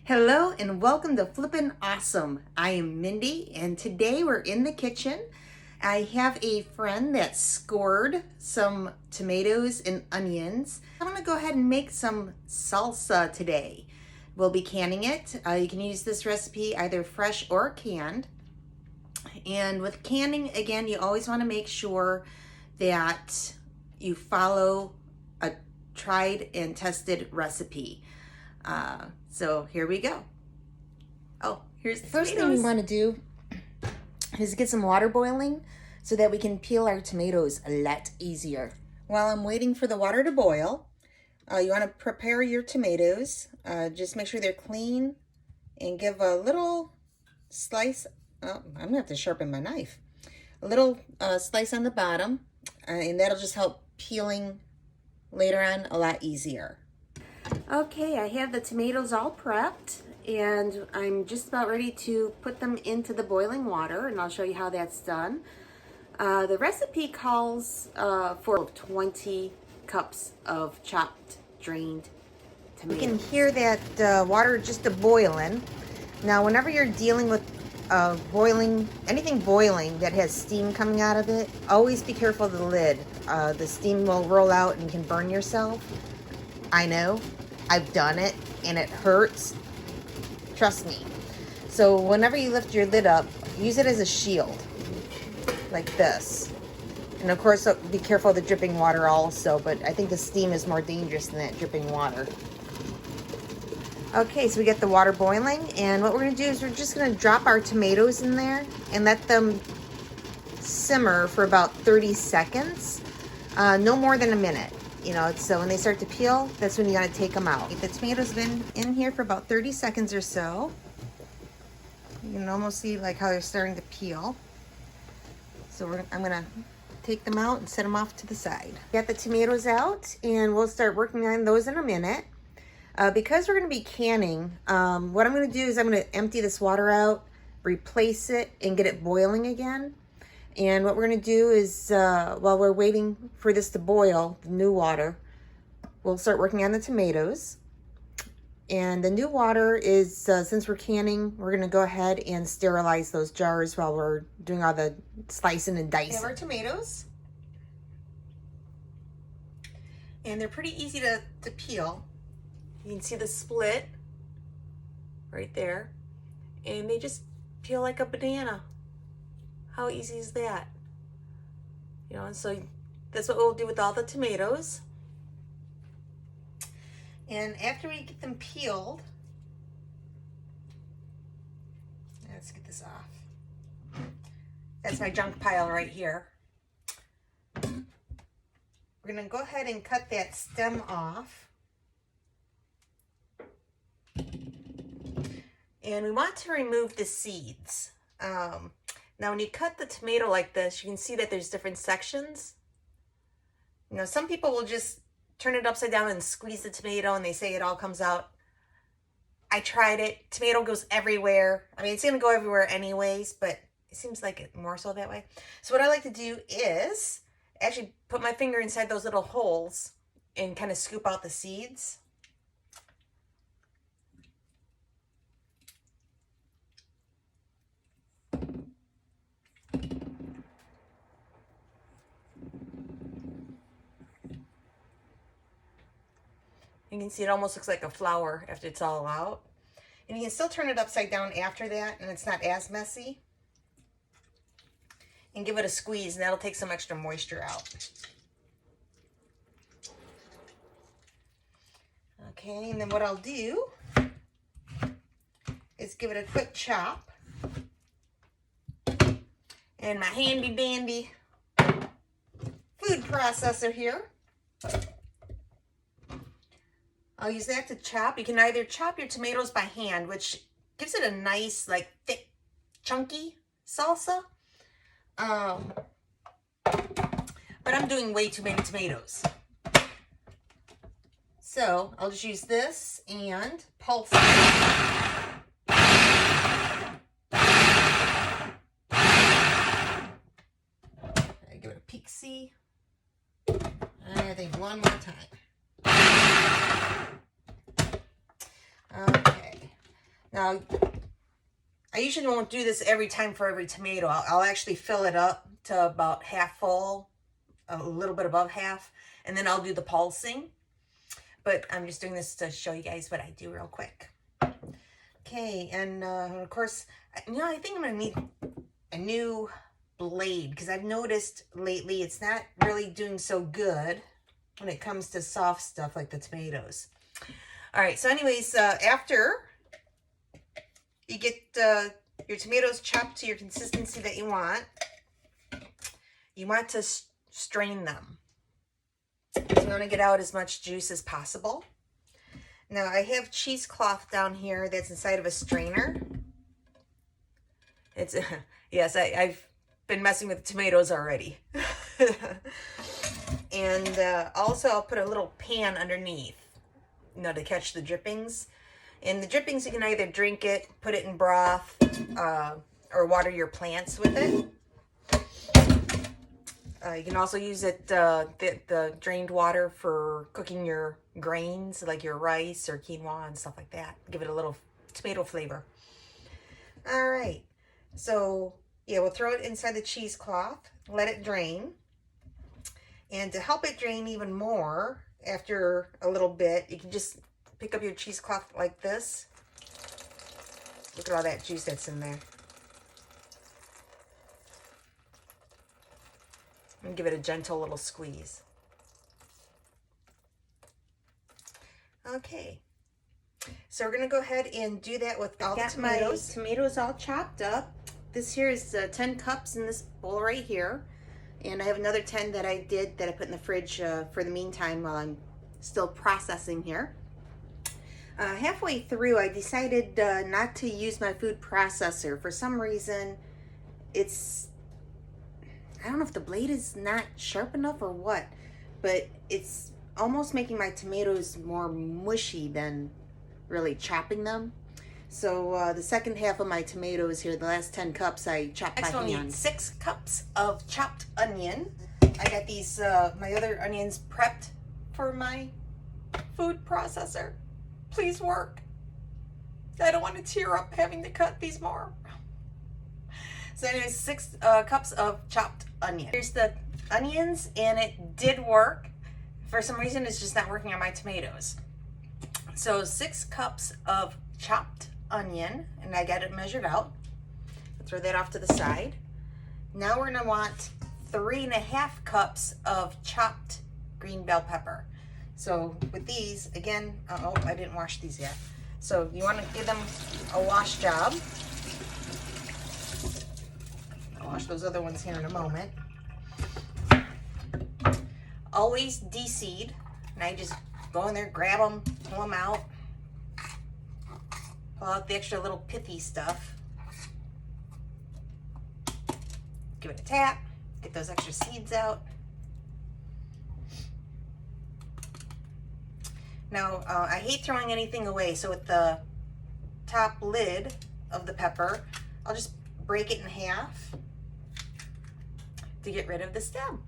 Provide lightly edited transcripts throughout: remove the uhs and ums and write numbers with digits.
Hello and welcome to Flippin' Awesome. I am Mindy and today we're in the kitchen. I have a friend that scored some tomatoes and onions. I'm gonna go ahead and make some salsa today. We'll be canning it. You can use this recipe either fresh or canned. And with canning, again, you always wanna make sure that you follow a tried and tested recipe. So here we go. Oh, here's the First thing we want to do is get some water boiling so that we can peel our tomatoes a lot easier. While I'm waiting for the water to boil, you want to prepare your tomatoes. Just make sure they're clean and give a little slice. Oh, I'm going to have to sharpen my knife. A little slice on the bottom, and that'll just help peeling later on a lot easier. Okay, I have the tomatoes all prepped and I'm just about ready to put them into the boiling water, and I'll show you how that's done. The recipe calls for 20 cups of chopped, drained tomatoes. You can hear that water just boiling. Now, whenever you're dealing with anything boiling that has steam coming out of it, always be careful of the lid. The steam will roll out and you can burn yourself. I know. I've done it and it hurts. Trust me. So whenever you lift your lid up, use it as a shield, like this. And of course, be careful of the dripping water also, but I think the steam is more dangerous than that dripping water. Okay, so we get the water boiling, and what we're gonna do is we're just gonna drop our tomatoes in there and let them simmer for about 30 seconds, no more than a minute. You know, so when they start to peel, that's when you gotta take them out. The tomatoes have been in here for about 30 seconds or so. You can almost see like how they're starting to peel. So I'm gonna take them out and set them off to the side. Got the tomatoes out, and we'll start working on those in a minute. Because we're gonna be canning, what I'm gonna do is I'm gonna empty this water out, replace it, and get it boiling again. And what we're going to do is, while we're waiting for this to boil, the new water, we'll start working on the tomatoes. And the new water is, since we're canning, we're going to go ahead and sterilize those jars while we're doing all the slicing and dicing. We have our tomatoes. And they're pretty easy to peel. You can see the split right there. And they just peel like a banana. How easy is that? You know, and so that's what we'll do with all the tomatoes. And after we get them peeled, let's get this off. That's my junk pile right here. We're gonna go ahead and cut that stem off. And we want to remove the seeds. Now, when you cut the tomato like this, you can see that there's different sections. You know, some people will just turn it upside down and squeeze the tomato and they say it all comes out. I tried it. Tomato goes everywhere. I mean, it's going to go everywhere anyways, but it seems like it more so that way. So what I like to do is actually put my finger inside those little holes and kind of scoop out the seeds. You can see it almost looks like a flower after it's all out. And you can still turn it upside down after that, and it's not as messy. And give it a squeeze, and that'll take some extra moisture out. Okay, and then what I'll do is give it a quick chop. And my handy dandy food processor here. I'll use that to chop. You can either chop your tomatoes by hand, which gives it a nice, like, thick, chunky salsa. But I'm doing way too many tomatoes. So I'll just use this and pulse it. Give it a peek see. And I think one more time. Okay, Now, I usually won't do this every time for every tomato. I'll actually fill it up to about half full, a little bit above half, and then I'll do the pulsing. But I'm just doing this to show you guys what I do real quick. Okay, and of course, I think I'm gonna need a new blade, because I've noticed lately it's not really doing so good when it comes to soft stuff like the tomatoes. All right, so anyways, after you get your tomatoes chopped to your consistency that you want to strain them. So you want to get out as much juice as possible. Now I have cheesecloth down here that's inside of a strainer. It's yes, I've been messing with tomatoes already. And also I'll put a little pan underneath, to catch the drippings. And the drippings, you can either drink it, put it in broth, or water your plants with it. You can also use it, the drained water, for cooking your grains, like your rice or quinoa and stuff like that. Give it a little tomato flavor. All right. So, yeah, we'll throw it inside the cheesecloth, let it drain. And to help it drain even more, after a little bit, you can just pick up your cheesecloth like this. Look at all that juice that's in there. And give it a gentle little squeeze. Okay. So we're going to go ahead and do that with all the tomatoes. My tomatoes all chopped up. This here is 10 cups in this bowl right here. And I have another 10 that I put in the fridge for the meantime while I'm still processing here. Halfway through, I decided not to use my food processor. For some reason, I don't know if the blade is not sharp enough or what, but it's almost making my tomatoes more mushy than really chopping them. So the second half of my tomatoes here, the last 10 cups, I chopped by hand. Next, we'll need 6 cups of chopped onion. I got these, my other onions prepped for my food processor. Please work. I don't want to tear up having to cut these more. So anyways, 6 cups of chopped onion. Here's the onions, and it did work. For some reason, it's just not working on my tomatoes. So 6 cups of chopped onion, and I got it measured out. Throw that off to the side. Now we're gonna want 3.5 cups of chopped green bell pepper. So with these, again, oh, I didn't wash these yet. So you want to give them a wash job. I'll wash those other ones here in a moment. Always de-seed. And I just go in there, grab them, pull them out. Pull out the extra little pithy stuff. Give it a tap. Get those extra seeds out. Now, I hate throwing anything away, so with the top lid of the pepper, I'll just break it in half to get rid of the stem.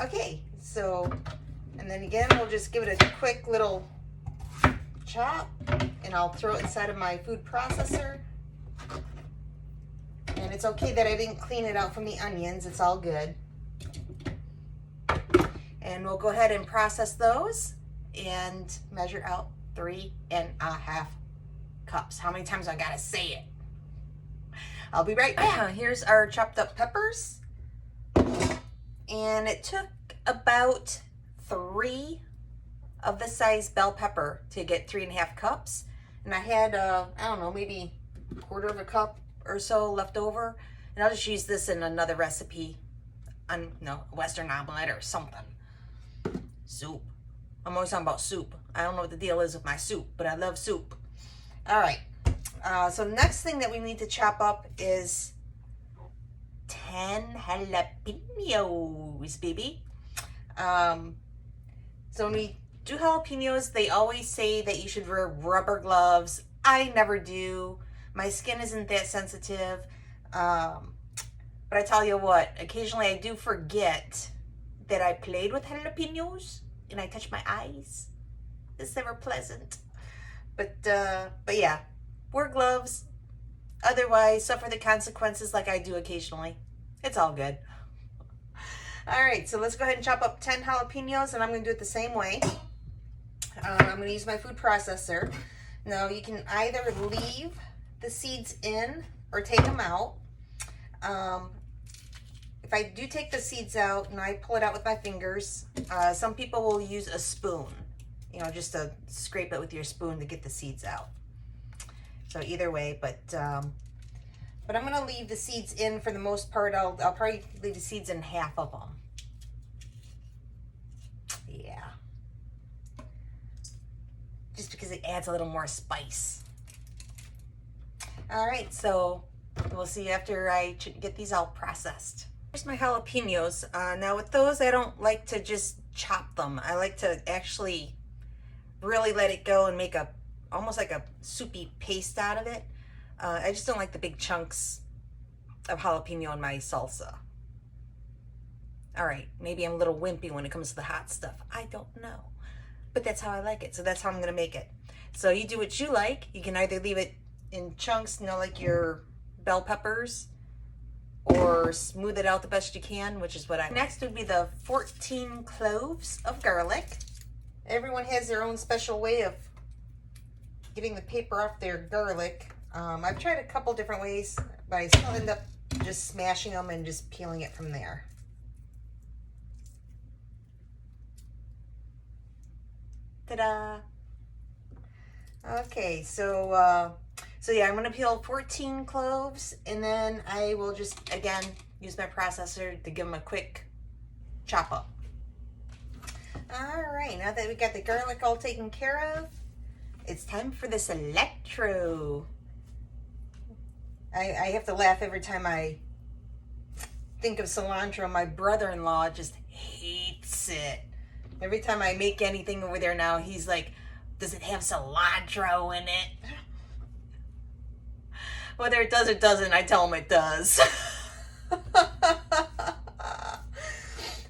Okay, so, and then again, we'll just give it a quick little chop, and I'll throw it inside of my food processor. And it's okay that I didn't clean it out from the onions, it's all good. And we'll go ahead and process those and measure out 3.5 cups. How many times do I gotta say it? I'll be right back. Here's our chopped up peppers. And it took about 3 of the size bell pepper to get 3.5 cups. And I had, I don't know, maybe 1/4 cup or so left over. And I'll just use this in another recipe, Western omelet or something. Soup. I'm always talking about soup. I don't know what the deal is with my soup, but I love soup. All right. So the next thing that we need to chop up is 10 jalapenos, baby. So when we do jalapenos, they always say that you should wear rubber gloves. I never do. My skin isn't that sensitive. But I tell you what, occasionally I do forget that I played with jalapenos and I touch my eyes. It's never pleasant. But yeah, wear gloves. Otherwise, suffer the consequences like I do occasionally. It's all good. All right, so let's go ahead and chop up 10 jalapenos, and I'm going to do it the same way. I'm going to use my food processor. Now, you can either leave the seeds in or take them out. If I do take the seeds out and I pull it out with my fingers, some people will use a spoon, just to scrape it with your spoon to get the seeds out. So either way, but I'm going to leave the seeds in for the most part. I'll probably leave the seeds in half of them. Yeah. Just because it adds a little more spice. All right, so we'll see after I get these all processed. Here's my jalapenos. Now with those, I don't like to just chop them. I like to actually really let it go and make almost like a soupy paste out of it. I just don't like the big chunks of jalapeno in my salsa. All right, maybe I'm a little wimpy when it comes to the hot stuff. I don't know, but that's how I like it. So that's how I'm gonna make it. So you do what you like. You can either leave it in chunks, like your bell peppers, or smooth it out the best you can, which is what I like. Next would be the 14 cloves of garlic. Everyone has their own special way of getting the paper off their garlic. I've tried a couple different ways, but I still end up just smashing them and just peeling it from there. Ta-da! Okay, so yeah, I'm gonna peel 14 cloves, and then I will just, again, use my processor to give them a quick chop up. All right, now that we got the garlic all taken care of, it's time for the cilantro. I have to laugh every time I think of cilantro. My brother-in-law just hates it. Every time I make anything over there now, he's like, does it have cilantro in it? Whether it does or doesn't, I tell him it does. All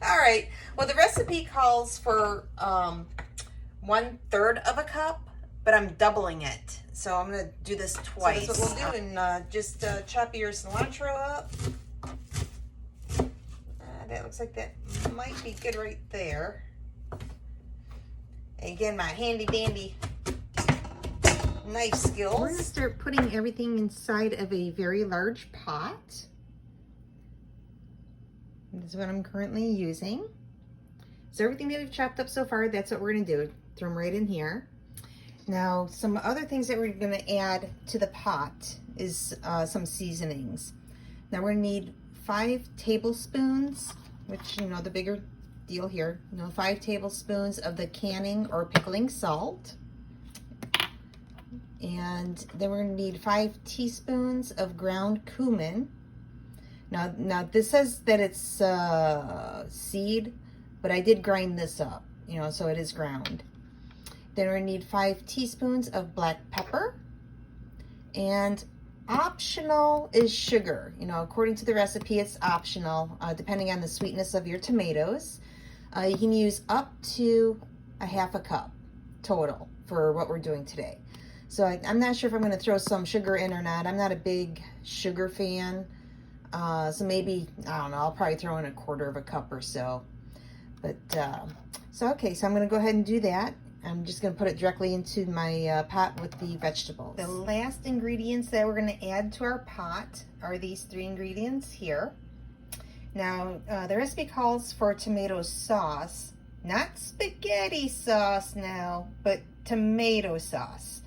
right. Well, the recipe calls for 1/3 of a cup, but I'm doubling it. So I'm going to do this twice. So that's what we'll do, and just chop your cilantro up. That looks like that might be good right there. Again, my handy dandy knife skills. We're going to start putting everything inside of a very large pot. This is what I'm currently using. So everything that we've chopped up so far, that's what we're going to do. Throw them right in here. Now, some other things that we're going to add to the pot is some seasonings. Now we're going to need 5 tablespoons, which, the bigger deal here, 5 tablespoons of the canning or pickling salt. And then we're going to need 5 teaspoons of ground cumin. Now this says that it's seed, but I did grind this up, so it is ground. Then we're going to need 5 teaspoons of black pepper. And optional is sugar. According to the recipe, it's optional, depending on the sweetness of your tomatoes. You can use up to a half a cup total for what we're doing today. So I'm not sure if I'm going to throw some sugar in or not. I'm not a big sugar fan. So maybe, I don't know, I'll probably throw in 1/4 of a cup or so. But, okay, so I'm going to go ahead and do that. I'm just going to put it directly into my pot with the vegetables. The last ingredients that we're going to add to our pot are these 3 ingredients here. Now, the recipe calls for tomato sauce, not spaghetti sauce now, but tomato sauce.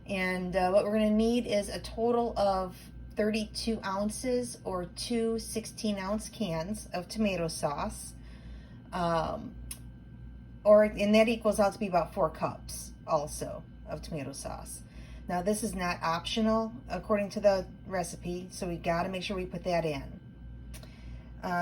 And what we're going to need is a total of 32 ounces or 2 16-ounce cans of tomato sauce. And that equals out to be about 4 cups also of tomato sauce. Now, this is not optional according to the recipe, so we got to make sure we put that in.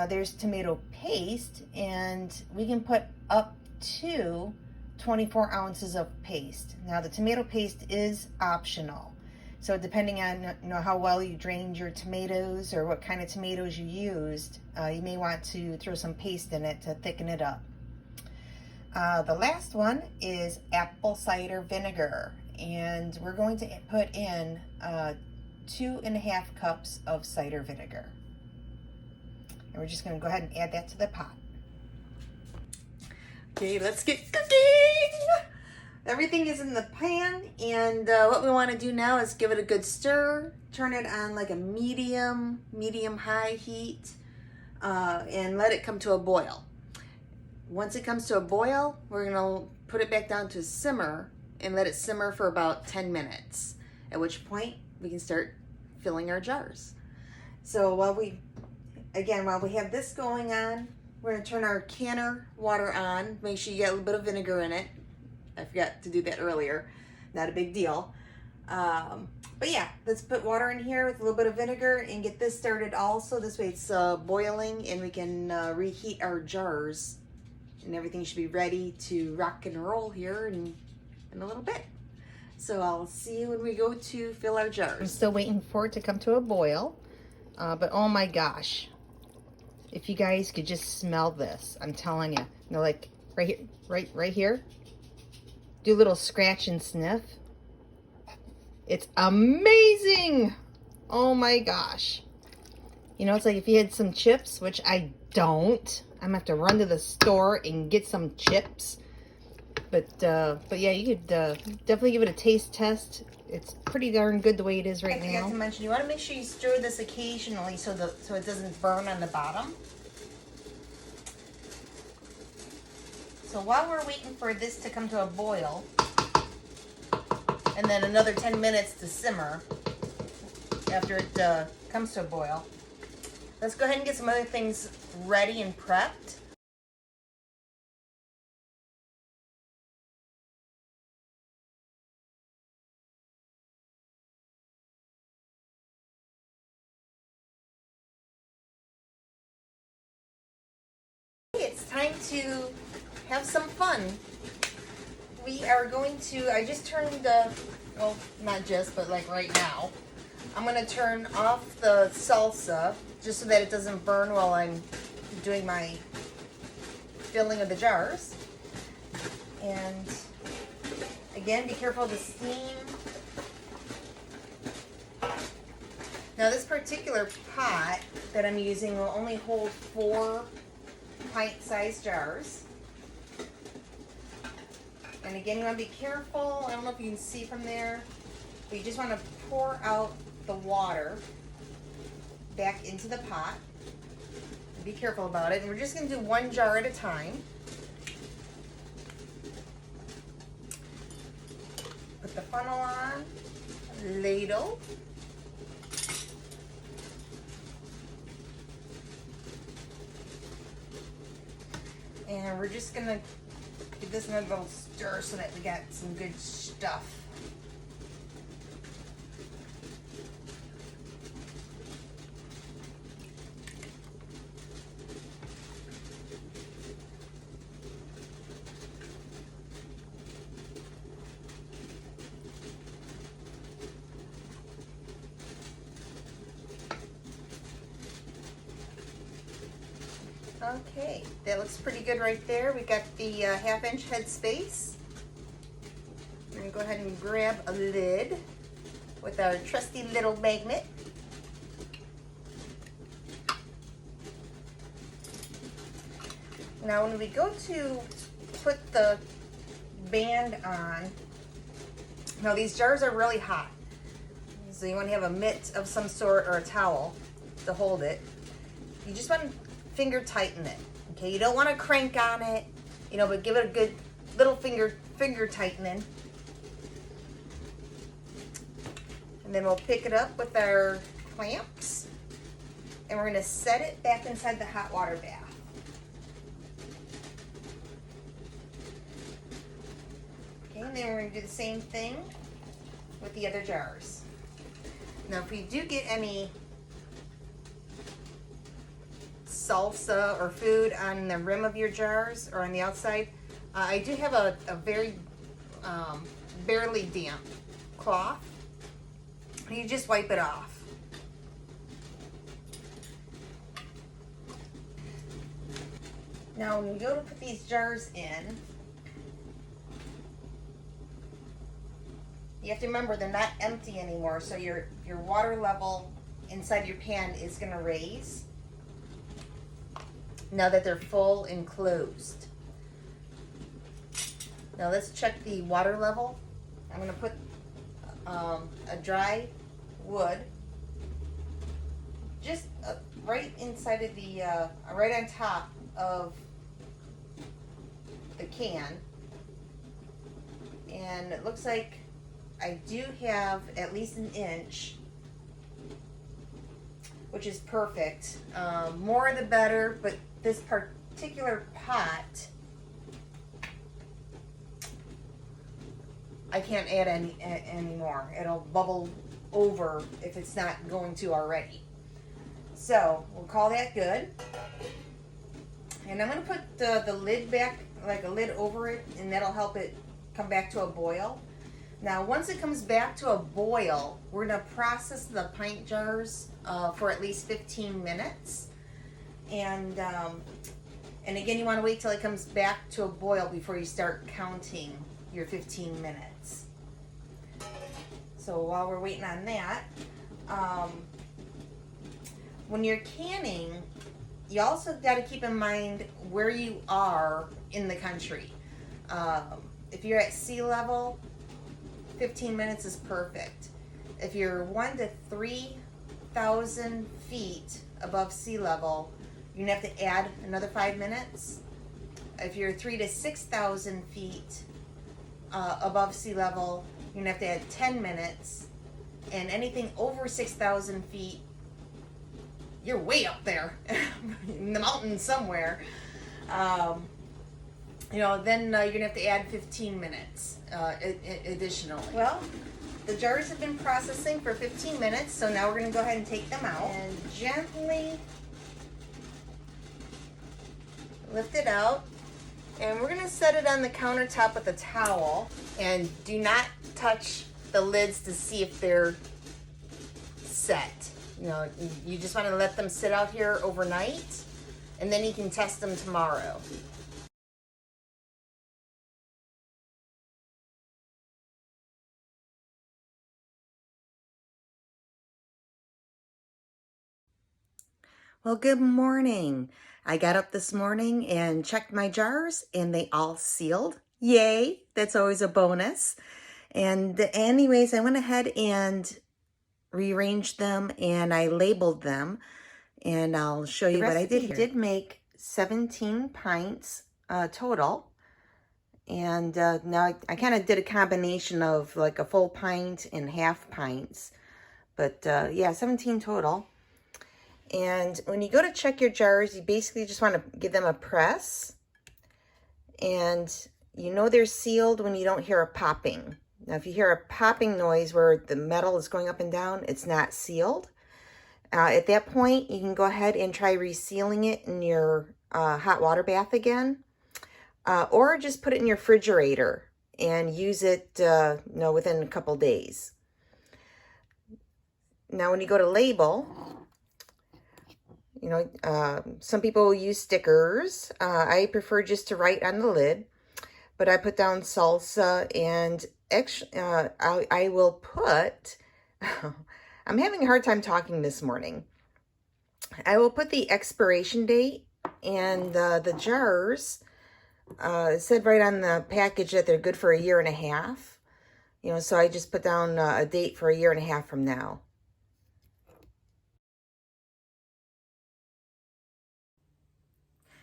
There's tomato paste, and we can put up to 24 ounces of paste. Now, the tomato paste is optional. So depending on how well you drained your tomatoes or what kind of tomatoes you used, you may want to throw some paste in it to thicken it up. The last one is apple cider vinegar. and we're going to put in 2.5 cups of cider vinegar. And we're just going to go ahead and add that to the pot. Okay, let's get cooking! Everything is in the pan, and what we want to do now is give it a good stir. Turn it on like a medium-high heat, and let it come to a boil. Once it comes to a boil, we're going to put it back down to simmer and let it simmer for about 10 minutes, at which point we can start filling our jars. So while we have this going on, we're going to turn our canner water on. Make sure you get a little bit of vinegar in it. I forgot to do that earlier. Not a big deal. But yeah, let's put water in here with a little bit of vinegar and get this started also. This way it's boiling and we can reheat our jars. And everything should be ready to rock and roll here in a little bit. So I'll see you when we go to fill our jars. I'm still waiting for it to come to a boil. But oh my gosh. If you guys could just smell this, I'm telling you. You know, like right here, right here. Do a little scratch and sniff. It's amazing. Oh my gosh. You know, it's like if you had some chips, which I don't. I'm gonna have to run to the store and get some chips. But yeah, you could definitely give it a taste test. It's pretty darn good the way it is right now. I forgot to mention, you want to make sure you stir this occasionally so it doesn't burn on the bottom. So while we're waiting for this to come to a boil, and then another 10 minutes to simmer after it comes to a boil, let's go ahead and get some other things ready and prepped. It's time to have some fun. We are going to, I just turned well, not just, but like right now, I'm going to turn off the salsa just so that it doesn't burn while I'm doing my filling of the jars. And again, be careful of the steam. Now this particular pot that I'm using will only hold 4 pint-sized jars. And again, you want to be careful. I don't know if you can see from there, but you just want to pour out the water back into the pot. Be careful about it. And we're just going to do 1 jar at a time. Put the funnel on, ladle. And we're just going to give this another little stir so that we got some good stuff. Okay, that looks pretty good right there. We got the 1/2-inch head space. We're gonna go ahead and grab a lid with our trusty little magnet. Now when we go to put the band on, now these jars are really hot. So you want to have a mitt of some sort or a towel to hold it. You just want to finger tighten it. Okay, you don't want to crank on it, you know, but give it a good little finger tightening. And then we'll pick it up with our clamps and we're going to set it back inside the hot water bath. Okay, and then we're going to do the same thing with the other jars. Now if you do get any salsa or food on the rim of your jars or on the outside, I do have a very barely damp cloth. You just wipe it off. Now when we go to put these jars in, you have to remember they're not empty anymore, so your water level inside your pan is going to raise now that they're full and closed. Now let's check the water level. I'm going to put a dry wood just right inside of the, right on top of the can. And it looks like I do have at least an inch, which is perfect. More the better, but this particular pot, I can't add any more. It'll bubble over if it's not going to already. So we'll call that good. And I'm going to put the lid back, like a lid over it, and that'll help it come back to a boil. Now, once it comes back to a boil, we're going to process the pint jars for at least 15 minutes. And again, you want to wait till it comes back to a boil before you start counting your 15 minutes. So while we're waiting on that, when you're canning, you also got to keep in mind where you are in the country. If you're at sea level, 15 minutes is perfect. If you're 1,000 to 3,000 feet above sea level, you're gonna have to add another 5 minutes. If you're 3,000 to 6,000 feet above sea level, you're gonna have to add 10 minutes. And anything over 6,000 feet, you're way up there in the mountains somewhere. Then you're gonna have to add 15 minutes additionally. Well, the jars have been processing for 15 minutes, so now we're gonna go ahead and take them out and gently lift it out. And we're gonna set it on the countertop with a towel, and do not touch the lids to see if they're set. You just want to let them sit out here overnight, and then you can test them tomorrow. Well, good morning. I got up this morning and checked my jars, and they all sealed. Yay, that's always a bonus. And anyways, I went ahead and rearranged them, and I labeled them, and I'll show you what I did here. I did make 17 pints total, and now I kind of did a combination of like a full pint and half pints, but yeah, 17 total. And when you go to check your jars, you basically just want to give them a press, and you know they're sealed when you don't hear a popping. Now, if you hear a popping noise where the metal is going up and down, it's not sealed. At that point, you can go ahead and try resealing it in your hot water bath again, or just put it in your refrigerator and use it within a couple days. Now, when you go to label, some people use stickers. I prefer just to write on the lid, but I put down Salsa, and I will put, I'm having a hard time talking this morning. I will put the expiration date, and the jars, it said right on the package that they're good for 1.5 years. So I just put down a date for 1.5 years from now.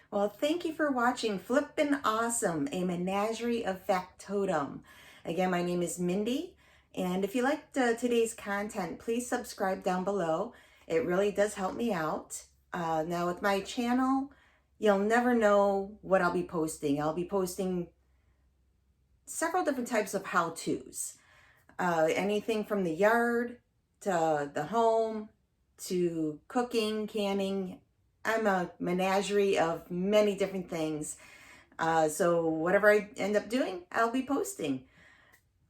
Well, thank you for watching Flippin' Awesome, a menagerie of factotum. Again, my name is Mindy, and if you liked today's content, please subscribe down below. It really does help me out. Now, with my channel, you'll never know what I'll be posting. I'll be posting several different types of how-tos. Anything from the yard to the home to cooking, canning. I'm a menagerie of many different things. So whatever I end up doing, I'll be posting.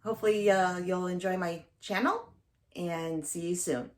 Hopefully you'll enjoy my channel, and see you soon.